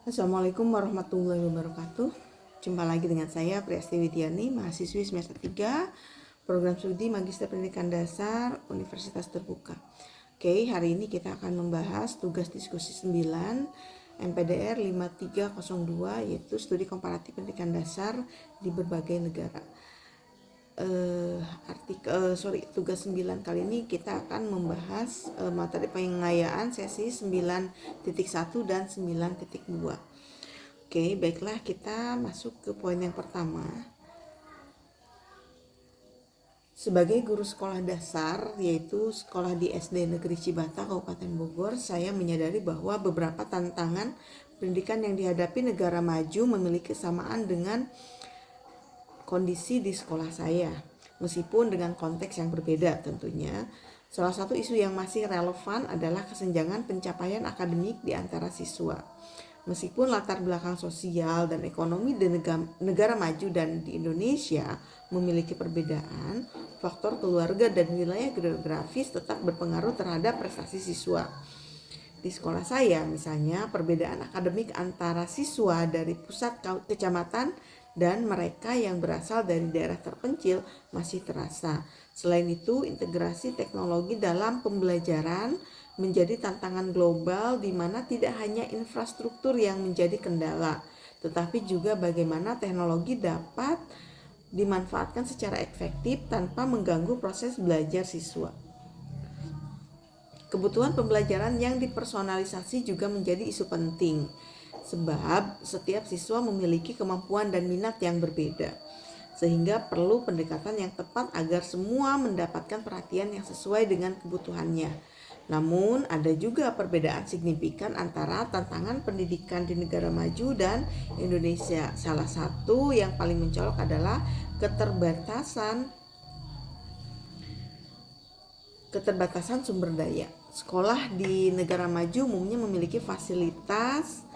Assalamualaikum warahmatullahi wabarakatuh. Jumpa lagi dengan saya Priasti Widiani, mahasiswi semester 3 Program Studi Magister Pendidikan Dasar Universitas Terbuka. Oke, hari ini kita akan membahas tugas diskusi 9 MPDR 5302, yaitu studi komparatif pendidikan dasar di berbagai negara. Tugas 9 kali ini kita akan membahas materi pengayaan sesi 9.1 dan 9.2. Oke, baiklah, kita masuk ke poin yang pertama. Sebagai guru sekolah dasar, yaitu sekolah di SD Negeri Cibata, Kabupaten Bogor, saya menyadari bahwa beberapa tantangan pendidikan yang dihadapi negara maju memiliki kesamaan dengan kondisi di sekolah saya, meskipun dengan konteks yang berbeda tentunya. Salah satu isu yang masih relevan adalah kesenjangan pencapaian akademik di antara siswa. Meskipun latar belakang sosial dan ekonomi di negara maju dan di Indonesia memiliki perbedaan, faktor keluarga dan wilayah geografis tetap berpengaruh terhadap prestasi siswa. Di sekolah saya misalnya, perbedaan akademik antara siswa dari pusat kecamatan dan mereka yang berasal dari daerah terpencil masih terasa. Selain itu, integrasi teknologi dalam pembelajaran menjadi tantangan global, di mana tidak hanya infrastruktur yang menjadi kendala, tetapi juga bagaimana teknologi dapat dimanfaatkan secara efektif tanpa mengganggu proses belajar siswa. Kebutuhan pembelajaran yang dipersonalisasi juga menjadi isu penting, sebab setiap siswa memiliki kemampuan dan minat yang berbeda, sehingga perlu pendekatan yang tepat agar semua mendapatkan perhatian yang sesuai dengan kebutuhannya. Namun ada juga perbedaan signifikan antara tantangan pendidikan di negara maju dan Indonesia. Salah satu yang paling mencolok adalah keterbatasan sumber daya. Sekolah di negara maju umumnya memiliki fasilitas,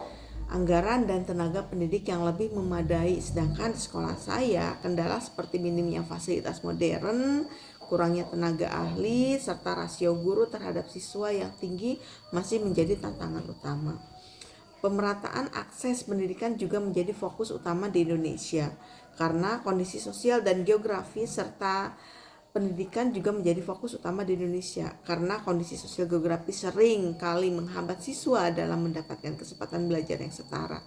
anggaran, dan tenaga pendidik yang lebih memadai, sedangkan di sekolah saya kendala seperti minimnya fasilitas modern, kurangnya tenaga ahli, serta rasio guru terhadap siswa yang tinggi masih menjadi tantangan utama. Pemerataan akses pendidikan juga menjadi fokus utama di Indonesia, karena kondisi sosial dan geografis serta pendidikan juga menjadi fokus utama di Indonesia, karena kondisi sosial geografis sering kali menghambat siswa dalam mendapatkan kesempatan belajar yang setara.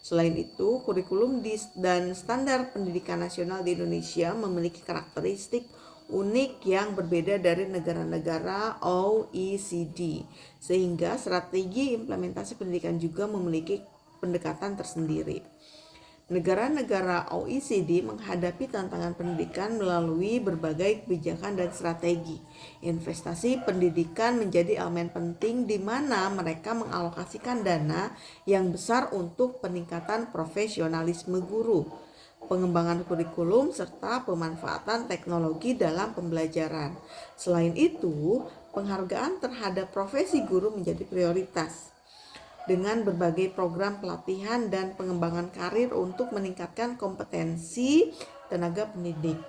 Selain itu, kurikulum dan standar pendidikan nasional di Indonesia memiliki karakteristik unik yang berbeda dari negara-negara OECD, sehingga strategi implementasi pendidikan juga memiliki pendekatan tersendiri. Negara-negara OECD menghadapi tantangan pendidikan melalui berbagai kebijakan dan strategi. Investasi pendidikan menjadi elemen penting, di mana mereka mengalokasikan dana yang besar untuk peningkatan profesionalisme guru, pengembangan kurikulum, serta pemanfaatan teknologi dalam pembelajaran. Selain itu, penghargaan terhadap profesi guru menjadi prioritas, dengan berbagai program pelatihan dan pengembangan karir untuk meningkatkan kompetensi tenaga pendidik.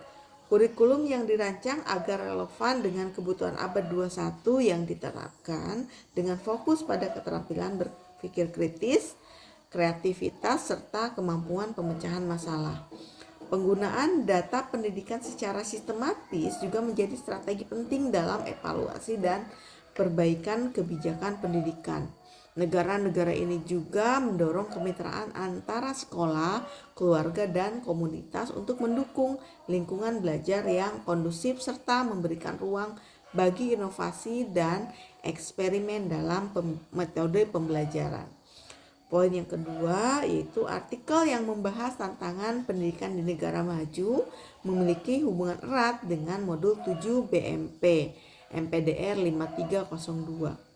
Kurikulum yang dirancang agar relevan dengan kebutuhan abad 21 yang diterapkan dengan fokus pada keterampilan berpikir kritis, kreativitas, serta kemampuan pemecahan masalah. Penggunaan data pendidikan secara sistematis juga menjadi strategi penting dalam evaluasi dan perbaikan kebijakan pendidikan. Negara-negara ini juga mendorong kemitraan antara sekolah, keluarga, dan komunitas untuk mendukung lingkungan belajar yang kondusif serta memberikan ruang bagi inovasi dan eksperimen dalam metode pembelajaran. Poin yang kedua yaitu artikel yang membahas tantangan pendidikan di negara maju memiliki hubungan erat dengan modul 7 BMP MPDR 5302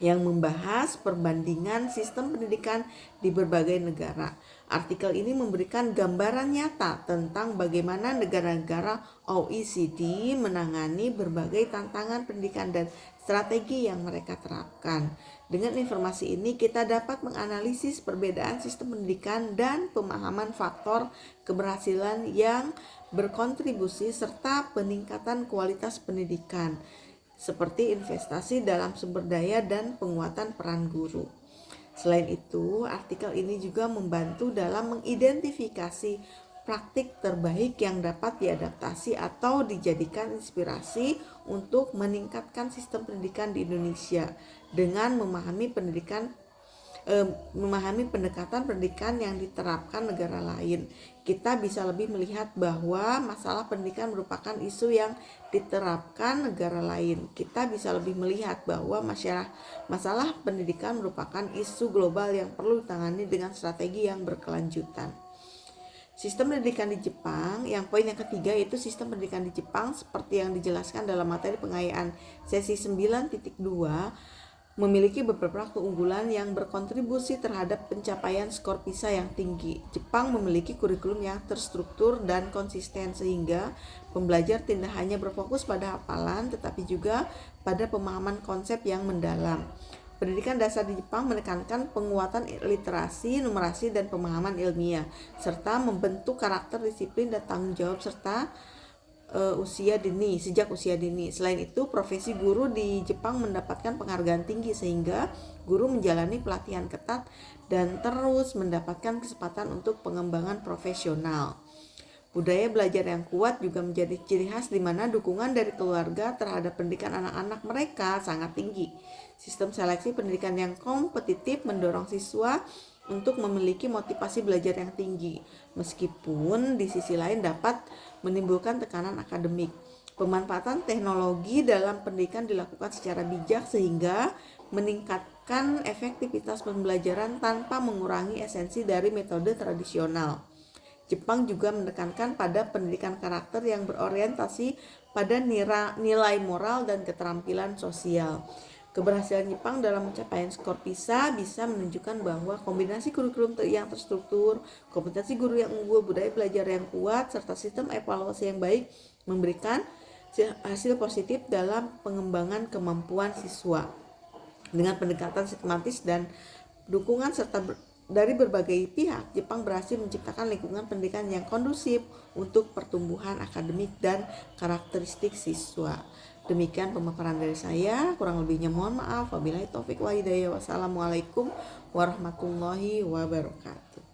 yang membahas perbandingan sistem pendidikan di berbagai negara. Artikel ini memberikan gambaran nyata tentang bagaimana negara-negara OECD menangani berbagai tantangan pendidikan dan strategi yang mereka terapkan. Dengan informasi ini kita dapat menganalisis perbedaan sistem pendidikan dan pemahaman faktor keberhasilan yang berkontribusi serta peningkatan kualitas pendidikan, seperti investasi dalam sumber daya dan penguatan peran guru. Selain itu, artikel ini juga membantu dalam mengidentifikasi praktik terbaik yang dapat diadaptasi atau dijadikan inspirasi untuk meningkatkan sistem pendidikan di Indonesia dengan memahami pendekatan pendidikan yang diterapkan negara lain. Kita bisa lebih melihat bahwa masalah pendidikan merupakan isu yang diterapkan negara lain. Kita bisa lebih melihat bahwa masalah pendidikan merupakan isu global yang perlu ditangani dengan strategi yang berkelanjutan. Sistem pendidikan di Jepang, yang poin yang ketiga yaitu sistem pendidikan di Jepang seperti yang dijelaskan dalam materi pengayaan sesi 9.2 memiliki beberapa keunggulan yang berkontribusi terhadap pencapaian skor PISA yang tinggi. Jepang memiliki kurikulum yang terstruktur dan konsisten sehingga pembelajar tidak hanya berfokus pada hafalan tetapi juga pada pemahaman konsep yang mendalam. Pendidikan dasar di Jepang menekankan penguatan literasi, numerasi, dan pemahaman ilmiah, serta membentuk karakter disiplin dan tanggung jawab sejak usia dini. Selain itu, profesi guru di Jepang mendapatkan penghargaan tinggi sehingga guru menjalani pelatihan ketat dan terus mendapatkan kesempatan untuk pengembangan profesional. Budaya belajar yang kuat juga menjadi ciri khas di mana dukungan dari keluarga terhadap pendidikan anak-anak mereka sangat tinggi. Sistem seleksi pendidikan yang kompetitif mendorong siswa untuk memiliki motivasi belajar yang tinggi, meskipun di sisi lain dapat menimbulkan tekanan akademik. Pemanfaatan teknologi dalam pendidikan dilakukan secara bijak sehingga meningkatkan efektivitas pembelajaran tanpa mengurangi esensi dari metode tradisional. Jepang juga menekankan pada pendidikan karakter yang berorientasi pada nilai moral dan keterampilan sosial. Keberhasilan Jepang dalam pencapaian skor PISA bisa menunjukkan bahwa kombinasi kurikulum yang terstruktur, kompetensi guru yang unggul, budaya belajar yang kuat, serta sistem evaluasi yang baik memberikan hasil positif dalam pengembangan kemampuan siswa. Dengan pendekatan sistematis dan dukungan dari berbagai pihak, Jepang berhasil menciptakan lingkungan pendidikan yang kondusif untuk pertumbuhan akademik dan karakteristik siswa. Demikian pemaparan dari saya, kurang lebihnya mohon maaf. Wabillahi taufik wal hidayah. Wassalamualaikum warahmatullahi wabarakatuh.